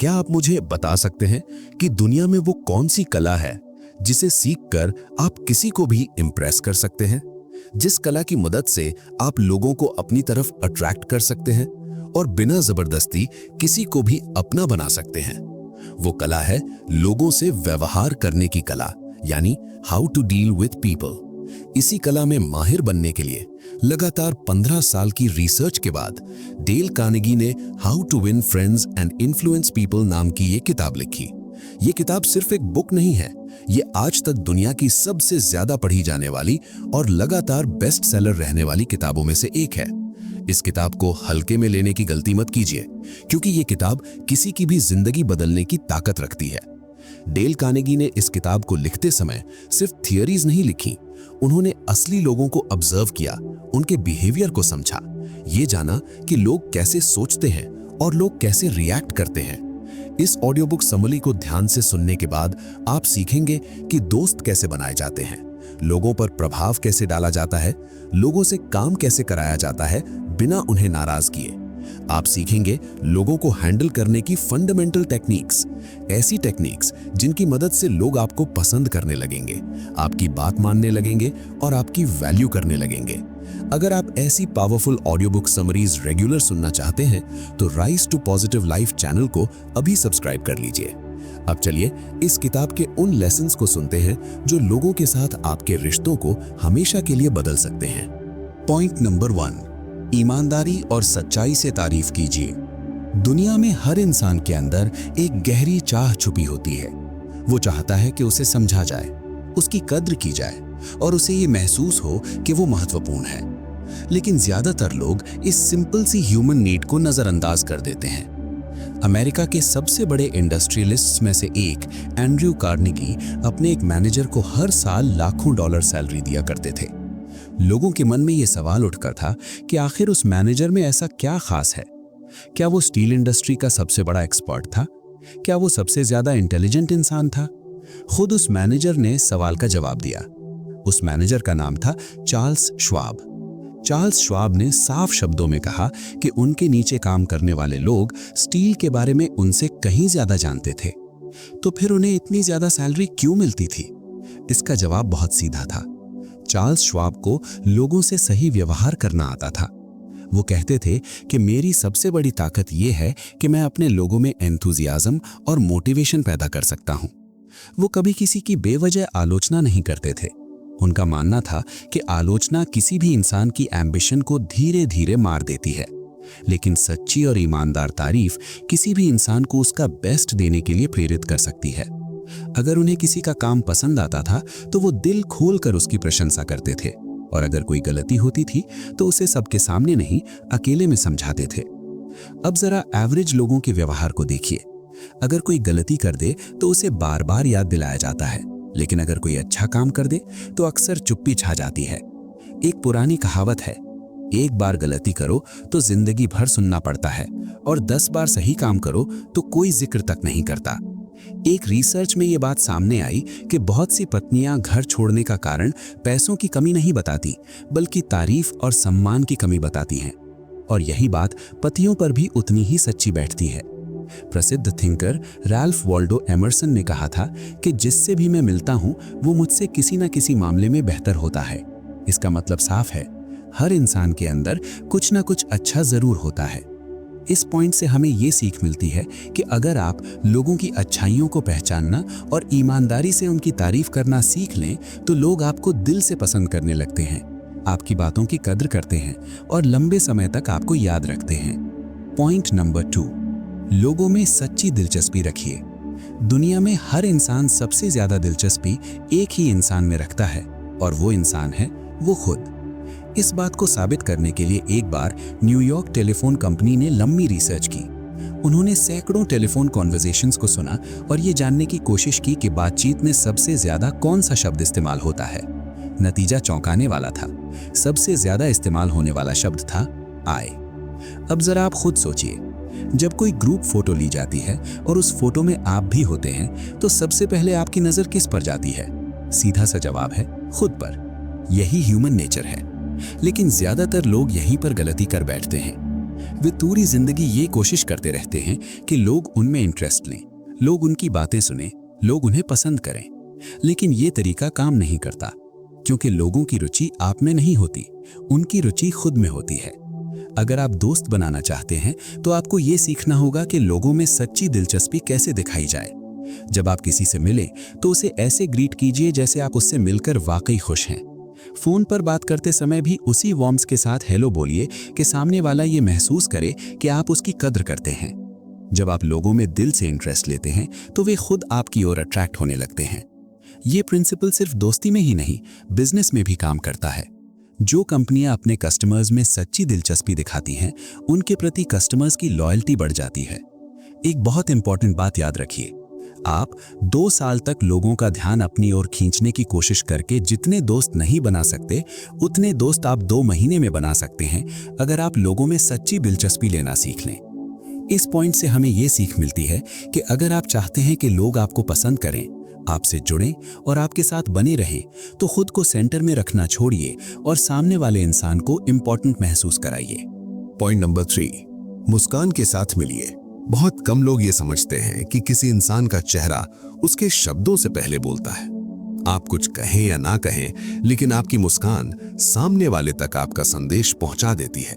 क्या आप मुझे बता सकते हैं कि दुनिया में वो कौन सी कला है जिसे सीखकर आप किसी को भी इम्प्रेस कर सकते हैं, जिस कला की मदद से आप लोगों को अपनी तरफ अट्रैक्ट कर सकते हैं और बिना जबरदस्ती किसी को भी अपना बना सकते हैं? वो कला है लोगों से व्यवहार करने की कला, यानी how to deal with people. इसी कला में माहिर बनने के लिए लगातार 15 साल की रिसर्च के बाद डेल कार्नेगी ने how to win friends and influence people नाम की ये किताब लिखी। ये किताब सिर्फ एक बुक नहीं है, ये आज तक दुनिया की सबसे ज्यादा पढ़ी जाने वाली और लगातार बेस्ट सेलर रहने वाली किताबों में से एक है। इस किताब को हल्के में लेने की गलती मत कीजिए, क्योंकि ये किताब किसी की भी जिंदगी बदलने की ताकत रखती है। डेल कार्नेगी ने इस किताब को लिखते समय सिर्फ थियरीज नहीं लिखी, उन्होंने असली लोगों को ऑब्जर्व किया, उनके बिहेवियर को समझा, ये जाना कि लोग कैसे सोचते हैं और लोग कैसे रिएक्ट करते हैं। इस ऑडियो बुक समरी को ध्यान से सुनने के बाद आप सीखेंगे कि दोस्त कैसे बनाए जाते हैं, लोगों पर प्रभाव कैसे डाला जाता है, लोगों से काम कैसे कराया जाता है बिना उन्हें नाराज किए। आप सीखेंगे लोगों को हैंडल करने की फंडामेंटल टेक्निक्स, ऐसी टेक्निक्स जिनकी मदद से लोग आपको पसंद करने लगेंगे, आपकी बात मानने लगेंगे और आपकी वैल्यू करने लगेंगे। अगर आप ऐसी powerful audio book summaries regular सुनना चाहते हैं तो Rise to Positive Life channel को अभी सब्सक्राइब कर लीजिए। अब चलिए इस किताब के उन लेसन्स को सुनते हैं जो लोगों के साथ आपके रिश्तों को हमेशा के लिए बदल सकते हैं। पॉइंट नंबर 1, ईमानदारी और सच्चाई से तारीफ कीजिए। दुनिया में हर इंसान के अंदर एक गहरी चाह छुपी होती है। वो चाहता है कि उसे समझा जाए, उसकी कद्र की जाए और उसे ये महसूस हो कि वो महत्वपूर्ण है। लेकिन ज्यादातर लोग इस सिंपल सी ह्यूमन नीड को नजरअंदाज कर देते हैं। अमेरिका के सबसे बड़े इंडस्ट्रियलिस्ट्स में से एक एंड्रयू कार्नेगी अपने एक मैनेजर को हर साल लाखों डॉलर सैलरी दिया करते थे। लोगों के मन में यह सवाल उठकर था कि आखिर उस मैनेजर में ऐसा क्या खास है? क्या वो स्टील इंडस्ट्री का सबसे बड़ा एक्सपर्ट था? क्या वो सबसे ज्यादा इंटेलिजेंट इंसान था? खुद उस मैनेजर ने सवाल का जवाब दिया। उस मैनेजर का नाम था चार्ल्स श्वाब। चार्ल्स श्वाब ने साफ शब्दों में कहा कि उनके नीचे काम करने वाले लोग स्टील के बारे में उनसे कहीं ज्यादा जानते थे। तो फिर उन्हें इतनी ज्यादा सैलरी क्यों मिलती थी? इसका जवाब बहुत सीधा था। चार्ल्स श्वाब को लोगों से सही व्यवहार करना आता था। वो कहते थे कि मेरी सबसे बड़ी ताकत ये है कि मैं अपने लोगों में एंथुजियाज्म और मोटिवेशन पैदा कर सकता हूँ। वो कभी किसी की बेवजह आलोचना नहीं करते थे। उनका मानना था कि आलोचना किसी भी इंसान की एम्बिशन को धीरे धीरे मार देती है, लेकिन सच्ची और ईमानदार तारीफ किसी भी इंसान को उसका बेस्ट देने के लिए प्रेरित कर सकती है। अगर उन्हें किसी का काम पसंद आता था तो वो दिल खोलकर उसकी प्रशंसा करते थे, और अगर कोई गलती होती थी तो उसे सबके सामने नहीं, अकेले में समझाते थे। अब जरा एवरेज लोगों के व्यवहार को देखिए। अगर कोई गलती कर दे तो उसे बार बार याद दिलाया जाता है, लेकिन अगर कोई अच्छा काम कर दे तो अक्सर चुप्पी छा जाती है। एक पुरानी कहावत है, एक बार गलती करो तो जिंदगी भर सुनना पड़ता है, और 10 बार सही काम करो तो कोई जिक्र तक नहीं करता। एक रिसर्च में ये बात सामने आई कि बहुत सी पत्नियां घर छोड़ने का कारण पैसों की कमी नहीं बताती, बल्कि तारीफ और सम्मान की कमी बताती हैं। और यही बात पतियों पर भी उतनी ही सच्ची बैठती है। प्रसिद्ध थिंकर रैल्फ वॉल्डो एमर्सन ने कहा था कि जिससे भी मैं मिलता हूं वो मुझसे किसी न किसी मामले में बेहतर होता है। इसका मतलब साफ है, हर इंसान के अंदर कुछ ना कुछ अच्छा जरूर होता है। इस पॉइंट से हमें ये सीख मिलती है कि अगर आप लोगों की अच्छाइयों को पहचानना और ईमानदारी से उनकी तारीफ करना सीख लें तो लोग आपको दिल से पसंद करने लगते हैं, आपकी बातों की कद्र करते हैं और लंबे समय तक आपको याद रखते हैं। पॉइंट नंबर 2, लोगों में सच्ची दिलचस्पी रखिए। दुनिया में हर इंसान सबसे ज्यादा दिलचस्पी एक ही इंसान में रखता है, और वो इंसान है वो खुद। इस बात को साबित करने के लिए एक बार न्यूयॉर्क टेलीफोन कंपनी ने लंबी रिसर्च की। उन्होंने सैकड़ों टेलीफोन कॉन्वर्सेशंस को सुना और ये जानने की कोशिश की कि बातचीत में सबसे ज्यादा कौन सा शब्द इस्तेमाल होता है। नतीजा चौंकाने वाला था। सबसे ज्यादा इस्तेमाल होने वाला शब्द था आई। अब जरा आप खुद सोचिए, जब कोई ग्रुप फोटो ली जाती है और उस फोटो में आप भी होते हैं तो सबसे पहले आपकी नजर किस पर जाती है? सीधा सा जवाब है खुद पर। यही ह्यूमन नेचर है, लेकिन ज्यादातर लोग यहीं पर गलती कर बैठते हैं। वे पूरी जिंदगी ये कोशिश करते रहते हैं कि लोग उनमें इंटरेस्ट लें, लोग उनकी बातें सुने, लोग उन्हें पसंद करें। लेकिन ये तरीका काम नहीं करता, क्योंकि लोगों की रुचि आप में नहीं होती, उनकी रुचि खुद में होती है। अगर आप दोस्त बनाना चाहते हैं तो आपको ये सीखना होगा कि लोगों में सच्ची दिलचस्पी कैसे दिखाई जाए। जब आप किसी से मिलें तो उसे ऐसे ग्रीट कीजिए जैसे आप उससे मिलकर वाकई खुश हैं। फोन पर बात करते समय भी उसी वार्म्थ के साथ हेलो बोलिए कि सामने वाला ये महसूस करे कि आप उसकी कद्र करते हैं। जब आप लोगों में दिल से इंटरेस्ट लेते हैं तो वे खुद आपकी ओर अट्रैक्ट होने लगते हैं। ये प्रिंसिपल सिर्फ दोस्ती में ही नहीं, बिजनेस में भी काम करता है। जो कंपनियां अपने कस्टमर्स में सच्ची दिलचस्पी दिखाती हैं, उनके प्रति कस्टमर्स की लॉयल्टी बढ़ जाती है। एक बहुत इंपॉर्टेंट बात याद रखिए, आप 2 साल तक लोगों का ध्यान अपनी ओर खींचने की कोशिश करके जितने दोस्त नहीं बना सकते, उतने दोस्त आप 2 महीने में बना सकते हैं अगर आप लोगों में सच्ची दिलचस्पी लेना सीख लें। इस पॉइंट से हमें यह सीख मिलती है कि अगर आप चाहते हैं कि लोग आपको पसंद करें, आपसे जुड़ें और आपके साथ बने रहें, तो खुद को सेंटर में रखना छोड़िए और सामने वाले इंसान को इंपॉर्टेंट महसूस कराइए। पॉइंट नंबर 3, मुस्कान के साथ मिलिए। बहुत कम लोग ये समझते हैं कि किसी इंसान का चेहरा उसके शब्दों से पहले बोलता है। आप कुछ कहें या ना कहें, लेकिन आपकी मुस्कान सामने वाले तक आपका संदेश पहुंचा देती है।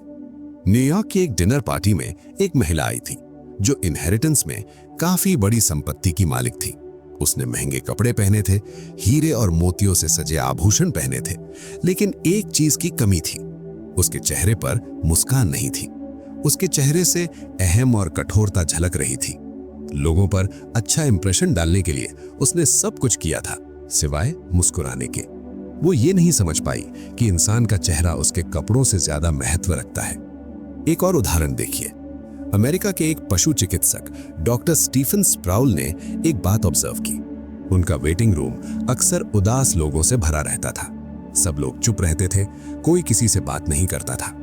न्यूयॉर्क की एक डिनर पार्टी में एक महिला आई थी जो इनहेरिटेंस में काफी बड़ी संपत्ति की मालिक थी। उसने महंगे कपड़े पहने थे, हीरे और मोतियों से सजे आभूषण पहने थे, लेकिन एक चीज की कमी थी, उसके चेहरे पर मुस्कान नहीं थी। उसके चेहरे से अहम और कठोरता झलक रही थी। लोगों पर अच्छा इंप्रेशन डालने के लिए उसने सब कुछ किया था सिवाय मुस्कुराने के। वो ये नहीं समझ पाई कि इंसान का चेहरा उसके कपड़ों से ज्यादा महत्व रखता है। एक और उदाहरण देखिए। अमेरिका के एक पशु चिकित्सक डॉक्टर स्टीफन स्प्राउल ने एक बात ऑब्जर्व की। उनका वेटिंग रूम अक्सर उदास लोगों से भरा रहता था। सब लोग चुप रहते थे, कोई किसी से बात नहीं करता था।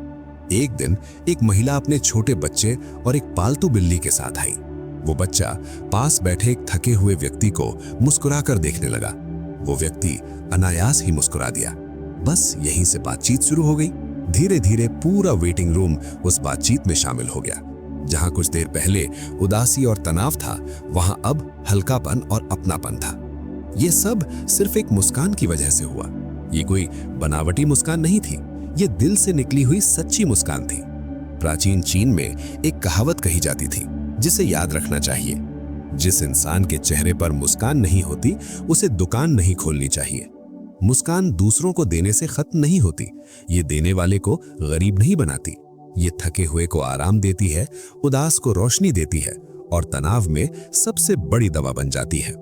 एक दिन एक महिला अपने छोटे बच्चे और एक पालतू बिल्ली के साथ आई। वो बच्चा पास बैठे एक थके हुए व्यक्ति को मुस्कुराकर देखने लगा। वो व्यक्ति अनायास ही मुस्कुरा दिया। बस यहीं से बातचीत शुरू हो गई। धीरे धीरे पूरा वेटिंग रूम उस बातचीत में शामिल हो गया। जहां कुछ देर पहले उदासी और तनाव था, वहां अब हल्कापन और अपनापन था। यह सब सिर्फ एक मुस्कान की वजह से हुआ। ये कोई बनावटी मुस्कान नहीं थी, ये दिल से निकली हुई सच्ची मुस्कान थी। प्राचीन चीन में एक कहावत कही जाती थी जिसे याद रखना चाहिए, जिस इंसान के चेहरे पर मुस्कान नहीं होती उसे दुकान नहीं खोलनी चाहिए। मुस्कान दूसरों को देने से खत्म नहीं होती, ये देने वाले को गरीब नहीं बनाती। ये थके हुए को आराम देती है, उदास को रोशनी देती है और तनाव में सबसे बड़ी दवा बन जाती है।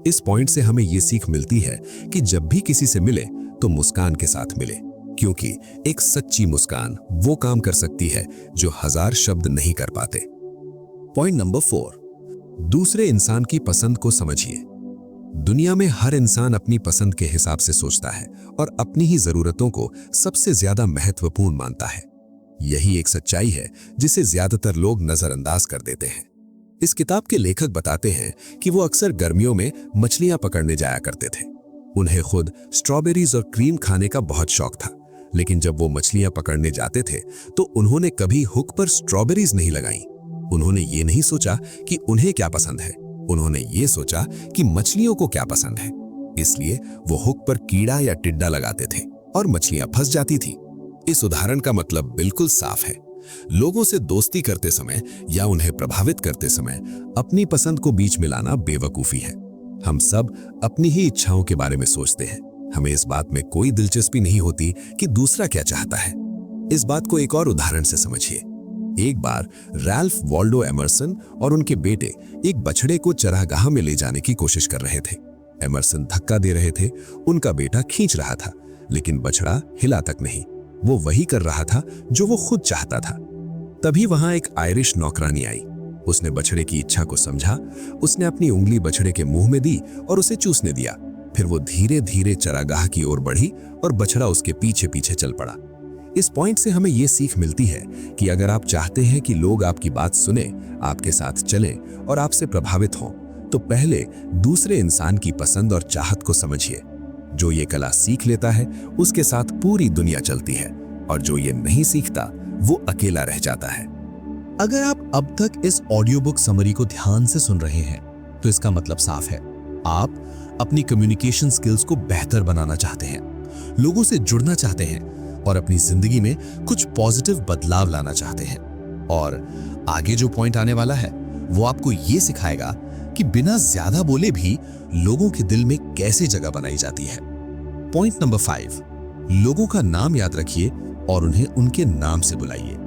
इस पॉइंट से हमें ये सीख मिलती है कि जब भी किसी से मिले तो मुस्कान के साथ मिले, क्योंकि एक सच्ची मुस्कान वो काम कर सकती है जो 1000 शब्द नहीं कर पाते। पॉइंट नंबर 4, दूसरे इंसान की पसंद को समझिए। दुनिया में हर इंसान अपनी पसंद के हिसाब से सोचता है और अपनी ही जरूरतों को सबसे ज्यादा महत्वपूर्ण मानता है। यही एक सच्चाई है जिसे ज्यादातर लोग नजरअंदाज कर देते हैं। इस किताब के लेखक बताते हैं कि वो अक्सर गर्मियों में मछलियां पकड़ने जाया करते थे। उन्हें खुद स्ट्रॉबेरीज और क्रीम खाने का बहुत शौक था, लेकिन जब वो मछलियां पकड़ने जाते थे तो उन्होंने कभी हुक पर स्ट्रॉबेरीज नहीं लगाई। उन्होंने ये नहीं सोचा कि उन्हें क्या पसंद है, उन्होंने ये सोचा कि मछलियों को क्या पसंद है। इसलिए वो हुक पर कीड़ा या टिड्डा लगाते थे और मछलियां फंस जाती थी। इस उदाहरण का मतलब बिल्कुल साफ है। लोगों से दोस्ती करते समय या उन्हें प्रभावित करते समय अपनी पसंद को बीच में लाना बेवकूफी है। हम सब अपनी ही इच्छाओं के बारे में सोचते हैं। हमें इस बात में कोई दिलचस्पी नहीं होती कि दूसरा क्या चाहता है। इस बात को एक और उदाहरण से समझिए। एक बार रैल्फ वॉल्डो एमर्सन और उनके बेटे एक बछड़े को चरागाह में ले जाने की कोशिश कर रहे थे। एमर्सन धक्का दे रहे थे, उनका बेटा खींच रहा था, लेकिन बछड़ा हिला तक नहीं। वो वही कर रहा था जो वो खुद चाहता था। तभी वहां एक आयरिश नौकरानी आई। उसने बछड़े की इच्छा को समझा। उसने अपनी उंगली बछड़े के मुंह में दी और उसे चूसने दिया। फिर वो धीरे धीरे चरागाह की ओर बढ़ी और बछड़ा उसके पीछे पीछे चल पड़ा। इस पॉइंट से हमें ये सीख मिलती है कि अगर आप चाहते हैं कि लोग आपकी बात सुने, आपके साथ चलें और आपसे प्रभावित हों, तो पहले दूसरे इंसान की पसंद और चाहत को समझिए। जो ये कला सीख लेता है उसके साथ पूरी दुनिया चलती है, और जो ये नहीं सीखता वो अकेला रह जाता है। अगर आप अब तक इस ऑडियो बुक समरी को ध्यान से सुन रहे हैं तो इसका मतलब साफ है, आप अपनी कम्युनिकेशन स्किल्स को बेहतर बनाना चाहते हैं, लोगों से जुड़ना चाहते हैं और अपनी जिंदगी में कुछ पॉजिटिव बदलाव लाना चाहते हैं। और आगे जो पॉइंट आने वाला है वो आपको ये सिखाएगा कि बिना ज्यादा बोले भी लोगों के दिल में कैसे जगह बनाई जाती है। पॉइंट नंबर 5, लोगों का नाम याद रखिए और उन्हें उनके नाम से बुलाइए।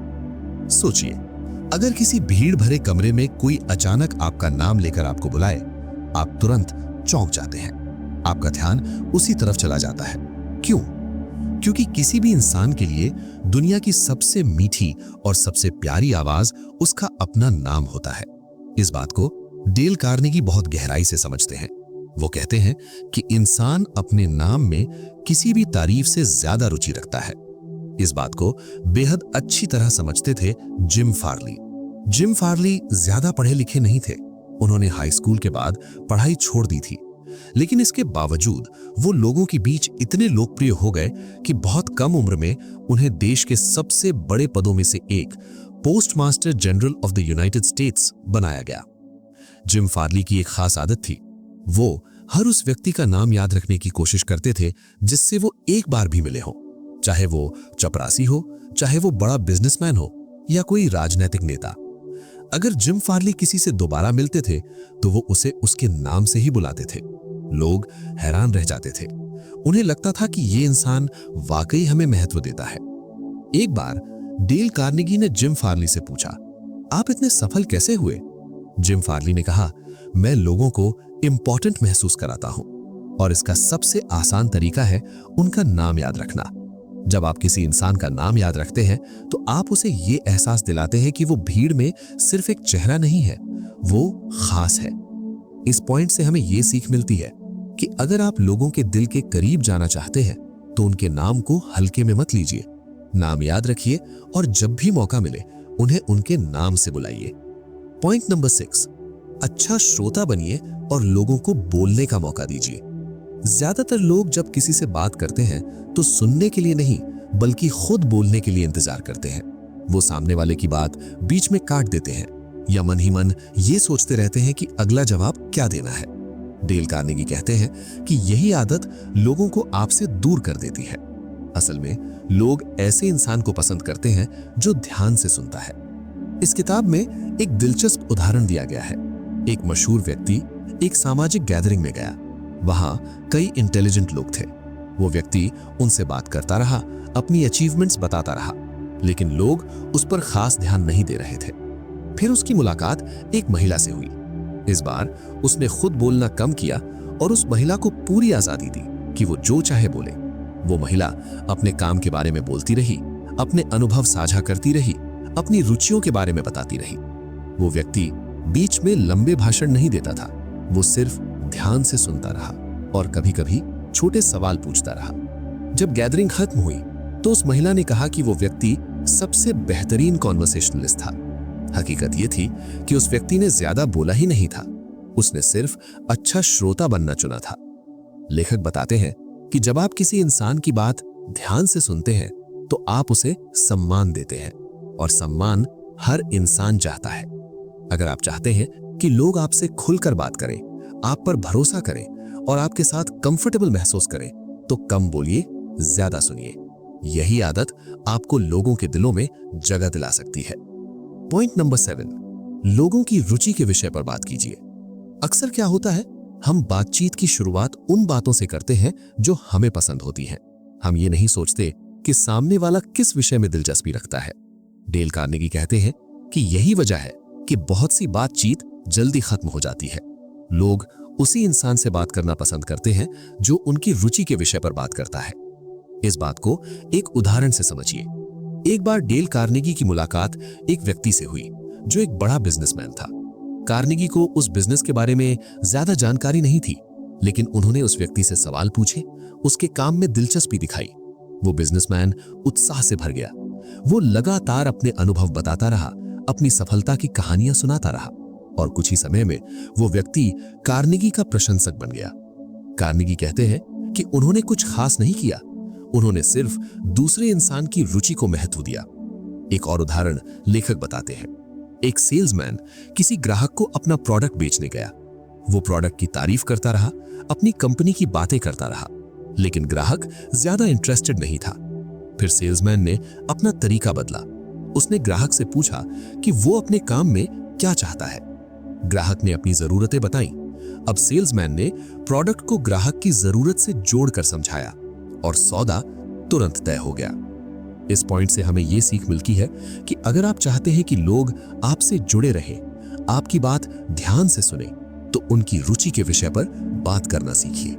सोचिए, अगर किसी भीड़ भरे कमरे में कोई अचानक आपका नाम लेकर आपको बुलाए, आप तुरंत चौंक जाते हैं, आपका ध्यान उसी तरफ चला जाता है। क्यों? क्योंकि किसी भी इंसान के लिए दुनिया की सबसे मीठी और सबसे प्यारी आवाज उसका अपना नाम होता है। इस बात को डेल कार्नेगी बहुत गहराई से समझते हैं। वो कहते हैं कि इंसान अपने नाम में किसी भी तारीफ से ज्यादा रुचि रखता है। इस बात को बेहद अच्छी तरह समझते थे जिम फार्ली। जिम फार्ली ज्यादा पढ़े लिखे नहीं थे, उन्होंने हाई स्कूल के बाद पढ़ाई छोड़ दी थी, लेकिन इसके बावजूद वो लोगों के बीच इतने लोकप्रिय हो गए कि बहुत कम उम्र में उन्हें देश के सबसे बड़े पदों में से एक, postmaster general of the United states, बनाया गया। जिम फार्ली की एक खास आदत थी, वो हर उस व्यक्ति का नाम याद रखने की कोशिश करते थे जिससे वो एक बार भी मिले हो, चाहे वो चपरासी हो, चाहे वो बड़ा बिजनेसमैन हो या कोई राजनीतिक नेता। अगर जिम फार्ली किसी से दोबारा मिलते थे तो वो उसे उसके नाम से ही बुलाते थे। लोग हैरान रह जाते थे, उन्हें लगता था कि ये इंसान वाकई हमें महत्व देता है। एक बार डेल कार्नेगी ने जिम फार्ली से पूछा, आप इतने सफल कैसे हुए? जिम फार्ली ने कहा, मैं लोगों को इंपॉर्टेंट महसूस कराता हूं और इसका सबसे आसान तरीका है उनका नाम याद रखना। जब आप किसी इंसान का नाम याद रखते हैं तो आप उसे ये एहसास दिलाते हैं कि वो भीड़ में सिर्फ एक चेहरा नहीं है, वो खास है। इस पॉइंट से हमें ये सीख मिलती है कि अगर आप लोगों के दिल के करीब जाना चाहते हैं तो उनके नाम को हल्के में मत लीजिए। नाम याद रखिए और जब भी मौका मिले उन्हें उनके नाम से बुलाइए। पॉइंट नंबर 6, अच्छा श्रोता बनिए और लोगों को बोलने का मौका दीजिए। ज्यादातर लोग जब किसी से बात करते हैं तो सुनने के लिए नहीं बल्कि खुद बोलने के लिए इंतजार करते हैं। वो सामने वाले की बात बीच में काट देते हैं या मन ही मन ये सोचते रहते हैं कि अगला जवाब क्या देना है। डेल कार्नेगी कहते हैं कि यही आदत लोगों को आपसे दूर कर देती है। असल में लोग ऐसे इंसान को पसंद करते हैं जो ध्यान से सुनता है। इस किताब में एक दिलचस्प उदाहरण दिया गया है। एक मशहूर व्यक्ति एक सामाजिक गैदरिंग में गया। वहां कई इंटेलिजेंट लोग थे। वो व्यक्ति उनसे बात करता रहा, अपनी अचीवमेंट्स बताता रहा, लेकिन लोग उस पर खास ध्यान नहीं दे रहे थे। फिर उसकी मुलाकात एक महिला से हुई। इस बार उसने खुद बोलना कम किया और उस महिला को पूरी आजादी दी कि वो जो चाहे बोले। वो महिला अपने काम के बारे में बोलती रही, अपने अनुभव साझा करती रही, अपनी रुचियों के बारे में बताती रही। वो व्यक्ति बीच में लंबे भाषण नहीं देता था, वो सिर्फ ध्यान से सुनता रहा और कभी-कभी छोटे सवाल पूछता रहा। जब गैदरिंग खत्म हुई तो उस महिला ने कहा कि वो व्यक्ति सबसे बेहतरीन कॉन्वर्सेशनलिस्ट था। हकीकत ये थी कि उस व्यक्ति ने ज्यादा बोला ही नहीं था, उसने सिर्फ अच्छा श्रोता बनना चुना था। लेखक बताते हैं कि जब आप किसी इंसान की बात ध्यान से सुनते हैं तो आप उसे सम्मान देते हैं और सम्मान हर इंसान चाहता है। अगर आप चाहते हैं कि लोग आपसे खुलकर बात करें, आप पर भरोसा करें और आपके साथ कंफर्टेबल महसूस करें तो कम बोलिए, ज्यादा सुनिए। यही आदत आपको लोगों के दिलों में जगह दिला सकती है। पॉइंट नंबर 7, लोगों की रुचि के विषय पर बात कीजिए। अक्सर क्या होता है, हम बातचीत की शुरुआत उन बातों से करते हैं जो हमें पसंद होती हैं। हम ये नहीं सोचते कि सामने वाला किस विषय में दिलचस्पी रखता है। डेल कार्नेगी कहते हैं कि यही वजह है कि बहुत सी बातचीत जल्दी खत्म हो जाती है। लोग उसी इंसान से बात करना पसंद करते हैं जो उनकी रुचि के विषय पर बात करता है। इस बात को एक उदाहरण से समझिए। एक बार डेल कार्नेगी की मुलाकात एक व्यक्ति से हुई जो एक बड़ा बिजनेसमैन था। कार्नेगी को उस बिजनेस के बारे में ज्यादा जानकारी नहीं थी, लेकिन उन्होंने उस व्यक्ति से सवाल पूछे, उसके काम में दिलचस्पी दिखाई। वो बिजनेसमैन उत्साह से भर गया। वो लगातार अपने अनुभव बताता रहा, अपनी सफलता की कहानियां सुनाता रहा और कुछ ही समय में वो व्यक्ति कार्नेगी का प्रशंसक बन गया। कार्नेगी कहते हैं कि उन्होंने कुछ खास नहीं किया, उन्होंने सिर्फ दूसरे इंसान की रुचि को महत्व दिया। एक और उदाहरण लेखक बताते हैं। एक सेल्समैन किसी ग्राहक को अपना प्रोडक्ट बेचने गया। वो प्रोडक्ट की तारीफ करता रहा, अपनी कंपनी की बातें करता रहा, लेकिन ग्राहक ज्यादा इंटरेस्टेड नहीं था। फिर सेल्समैन ने अपना तरीका बदला। उसने ग्राहक से पूछा कि वो अपने काम में क्या चाहता है। ग्राहक ने अपनी जरूरतें बताई। अब सेल्समैन ने प्रोडक्ट को ग्राहक की जरूरत से जोड़कर समझाया और सौदा तुरंत तय हो गया। इस पॉइंट से हमें यह सीख मिलती है कि अगर आप चाहते हैं कि लोग आपसे जुड़े रहें, आपकी बात ध्यान से सुने, तो उनकी रुचि के विषय पर बात करना सीखिए।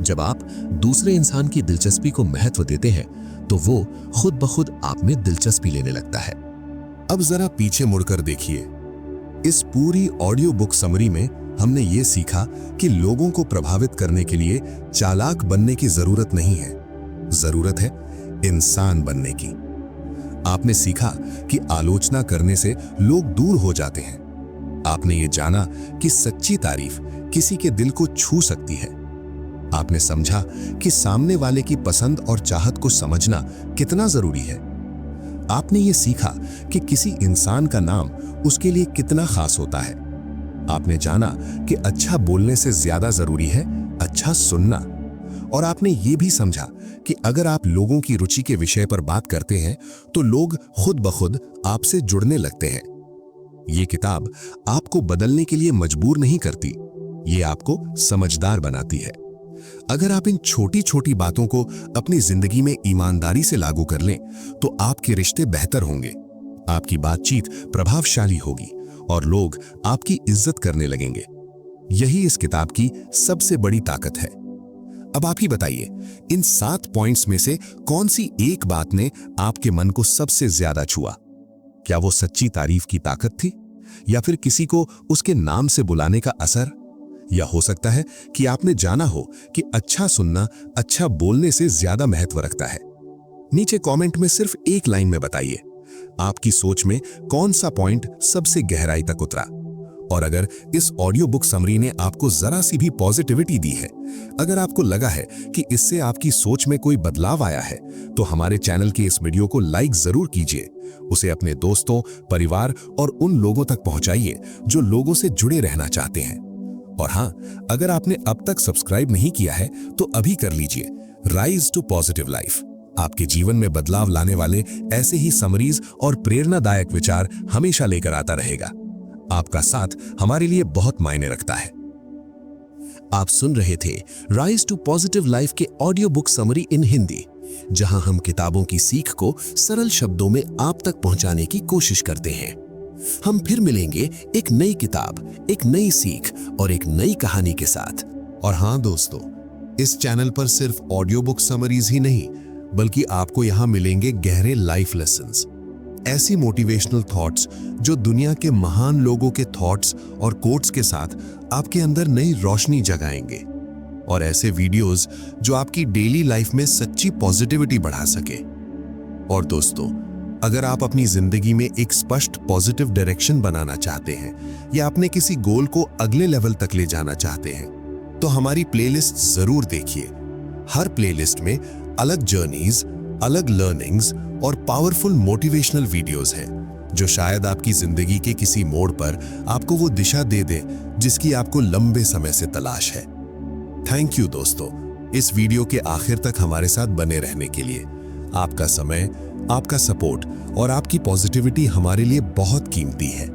जब आप दूसरे इंसान की दिलचस्पी को महत्व देते हैं, तो वो खुद ब खुद आप में दिलचस्पी लेने लगता है। अब जरा पीछे मुड़कर देखिए। इस पूरी ऑडियो बुक समरी में हमने ये सीखा कि लोगों को प्रभावित करने के लिए चालाक बनने की जरूरत नहीं है, जरूरत है इंसान बनने की। आपने सीखा कि आलोचना करने से लोग दूर हो जाते हैं। आपने ये जाना कि सच्ची तारीफ किसी के दिल को छू सकती है। आपने समझा कि सामने वाले की पसंद और चाहत को समझना कितना जरूरी है। आपने ये सीखा कि किसी इंसान का नाम उसके लिए कितना खास होता है। आपने जाना कि अच्छा बोलने से ज्यादा जरूरी है अच्छा सुनना। और आपने ये भी समझा कि अगर आप लोगों की रुचि के विषय पर बात करते हैं, तो लोग खुद ब खुद आपसे जुड़ने लगते हैं। ये किताब आपको बदलने के लिए मजबूर नहीं करती, ये आपको समझदार बनाती है। अगर आप इन छोटी छोटी बातों को अपनी जिंदगी में ईमानदारी से लागू कर लें, तो आपके रिश्ते बेहतर होंगे, आपकी बातचीत प्रभावशाली होगी और लोग आपकी इज्जत करने लगेंगे। यही इस किताब की सबसे बड़ी ताकत है। अब आप ही बताइए, इन 7 पॉइंट्स में से कौन सी एक बात ने आपके मन को सबसे ज्यादा छुआ? क्या वो सच्ची तारीफ की ताकत थी, या फिर किसी को उसके नाम से बुलाने का असर? या हो सकता है कि आपने जाना हो कि अच्छा सुनना अच्छा बोलने से ज्यादा महत्व रखता है। नीचे कमेंट में सिर्फ एक लाइन में बताइए, आपकी सोच में कौन सा पॉइंट सबसे गहराई तक उतरा। और अगर इस ऑडियो बुक समरी ने आपको जरा सी भी पॉजिटिविटी दी है, अगर आपको लगा है कि इससे आपकी सोच में कोई बदलाव आया है, तो हमारे चैनल के इस वीडियो को लाइक जरूर कीजिए। उसे अपने दोस्तों, परिवार और उन लोगों तक पहुंचाइए जो लोगों से जुड़े रहना चाहते हैं। और हाँ, अगर आपने अब तक सब्सक्राइब नहीं किया है, तो अभी कर लीजिए। राइज टू पॉजिटिव लाइफ आपके जीवन में बदलाव लाने वाले ऐसे ही समरीज और प्रेरणादायक विचार हमेशा लेकर आता रहेगा। आपका साथ हमारे लिए बहुत मायने रखता है। आप सुन रहे थे राइज टू पॉजिटिव लाइफ के ऑडियो बुक समरी इन हिंदी, जहां हम किताबों की सीख को सरल शब्दों में आप तक पहुंचाने की कोशिश करते हैं। हम फिर मिलेंगे एक नई किताब, एक नई सीख और एक नई कहानी के साथ। और हाँ दोस्तों, इस चैनल पर सिर्फ ऑडियो बुक समरीज ही नहीं, बल्कि आपको यहाँ मिलेंगे गहरे लाइफ लेसन्स, ऐसी मोटिवेशनल थॉट्स जो दुनिया के महान लोगों के थॉट्स और कोट्स के साथ आपके अंदर नई रोशनी जगाएंगे, और ऐसे वीडियोस जो आपकी डेली लाइफ में सच्ची पॉजिटिविटी बढ़ा सके। और दोस्तों, अगर आप अपनी जिंदगी में एक स्पष्ट पॉजिटिव डायरेक्शन बनाना चाहते हैं, या अपने किसी गोल को अगले लेवल तक ले जाना चाहते हैं, तो हमारी प्लेलिस्ट जरूर देखिए। हर प्लेलिस्ट में अलग जर्नीज, अलग लर्निंग्स और पावरफुल मोटिवेशनल वीडियोस हैं, जो शायद आपकी जिंदगी के किसी मोड़ पर आपको वो दिशा दे दे जिसकी आपको लंबे समय से तलाश है। थैंक यू दोस्तों, इस वीडियो के आखिर तक हमारे साथ बने रहने के लिए। आपका समय, आपका सपोर्ट और आपकी पॉजिटिविटी हमारे लिए बहुत कीमती है।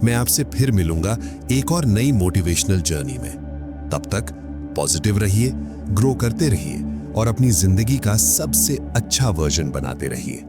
मैं आपसे फिर मिलूंगा एक और नई मोटिवेशनल जर्नी में। तब तक पॉजिटिव रहिए, ग्रो करते रहिए और अपनी जिंदगी का सबसे अच्छा वर्जन बनाते रहिए।